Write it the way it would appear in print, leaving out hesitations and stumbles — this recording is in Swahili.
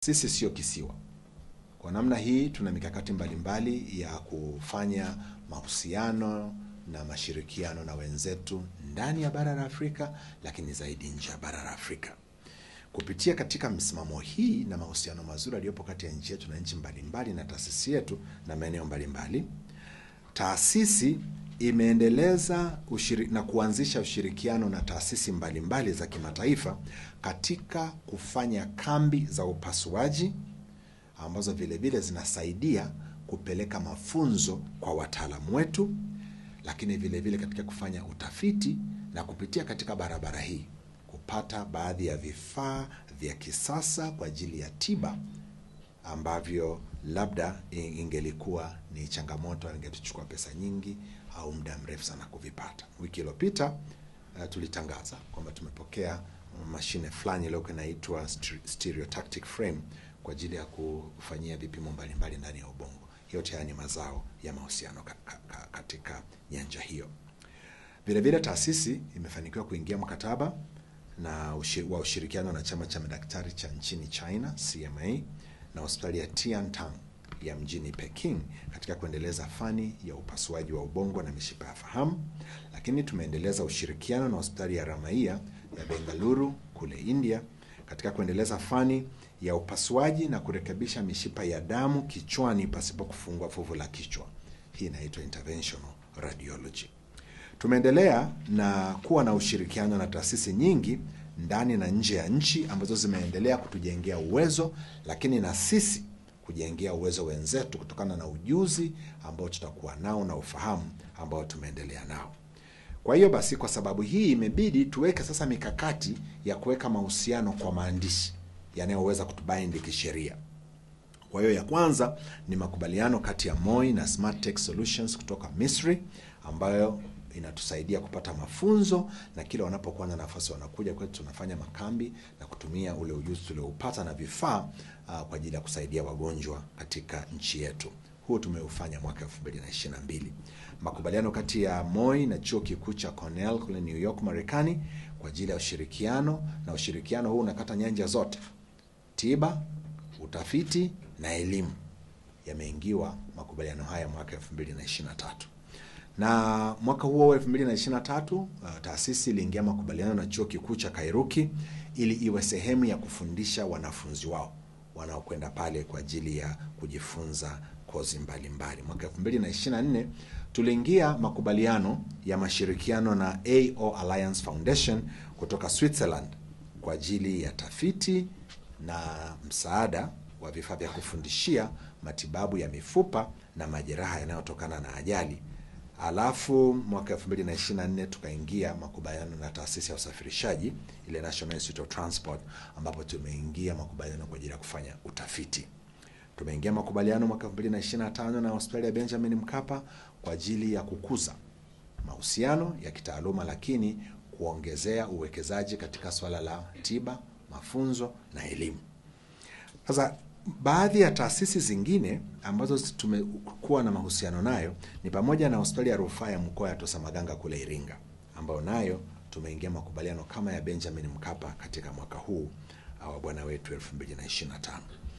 Sisi sio kisiwa. Kwa namna hii tuna mikakati mbalimbali ya kufanya mahusiano na mashirikiano na wenzetu ndani ya bara la Afrika, lakini zaidi nje ya bara la Afrika. Kupitia katika msimamo hii na mahusiano mazuri yaliyopo kati ya nchi yetu na nchi mbalimbali na taasisi yetu na maeneo mbalimbali, taasisi imeendeleza na kuanzisha ushirikiano na taasisi mbalimbali za kimataifa katika kufanya kambi za upasuaji ambazo vile vile zinasaidia kupeleka mafunzo kwa wataalamu wetu, lakini vile vile katika kufanya utafiti na kupitia katika barabara hii kupata baadhi ya vifaa vya kisasa kwa ajili ya tiba ambavyo labda ingelikuwa ni changamoto, ingetuchukua pesa nyingi au muda mrefu sana kuvipata. Wiki iliyopita tulitangaza kwamba tumepokea mashine fulani leo inaitwa stereotactic frame kwa ajili ya kufanyia vipimo mbalimbali ndani ya ubongo. Yote haya ni mazao ya mahusiano katika nyanja hiyo. Vile vile taasisi imefanikiwa kuingia mkataba na ushirikiano na chama cha madaktari cha nchini China CMA na hospitali ya Tiantang ya mjini Peking katika kuendeleza fani ya upasuaji wa ubongo na mishipa ya fahamu. Lakini tumeendeleza ushirikiano na hospitali ya Ramaiya ya Bengaluru kule India katika kuendeleza fani ya upasuaji na kurekebisha mishipa ya damu kichwani pasipo kufungua fuvu la kichwa. Hii inaitwa interventional radiology. Tumeendelea na kuwa na ushirikiano na taasisi nyingi ndani na nje ya nchi ambazo zimeendelea kutujengea uwezo, lakini na sisi kujengea uwezo wenzetu kutokana na ujuzi ambao tutakuwa nao na ufahamu ambao tumeendelea nao. Kwa hiyo basi, kwa sababu hii imebidi tuweke sasa mikakati ya kuweka mahusiano kwa maandishi yanayoweza kutubind kisheria. Kwa hiyo ya kwanza ni makubaliano kati ya MOI na Smart Tech Solutions kutoka Misri ambayo inatusaidia kupata mafunzo, na kila wanapokuwa na nafasi wanakuja kwetu, tunafanya makambi na kutumia ule ujuzi tulioupata na vifaa kwa ajili ya kusaidia wagonjwa katika nchi yetu. Huo tumeufanya mwaka 2022. Makubaliano kati ya MOI na chuo kikuu cha Cornell kule New York Marekani kwa ajili ya ushirikiano, na ushirikiano huu unakata nyanja zote: tiba, utafiti na elimu. Yameingiwa makubaliano haya mwaka 2023. Na mwaka huo 2023 taasisi iliingia makubaliano na chuo kikuu cha Kairuki ili iwe sehemu ya kufundisha wanafunzi wao wanaokwenda pale kwa ajili ya kujifunza kozi mbalimbali. Mwaka 2024 tuliingia makubaliano ya mashirikiano na AO Alliance Foundation kutoka Switzerland kwa ajili ya tafiti na msaada wa vifaa vya kufundishia matibabu ya mifupa na majeraha yanayotokana na ajali. Alafu mwaka 2024 tukaingia makubaliano na taasisi ya usafirishaji ile National Institute of Transport, ambapo tumeingia makubaliano kwa ajili ya kufanya utafiti. Tumeingia makubaliano mwaka 2025 na hospitali ya Benjamin Mkapa kwa ajili ya kukuza mahusiano ya kitaaluma, lakini kuongezea uwekezaji katika swala la tiba, mafunzo na elimu. Sasa baadhi ya taasisi zingine ambazo tumekuwa na mahusiano nayo ni pamoja na hospitali ya rufaa ya mkoa ya Tosamaganga kule Iringa, ambayo nayo tumeingia makubaliano kama ya Benjamin Mkapa katika mwaka huu wa bwana wetu 2025.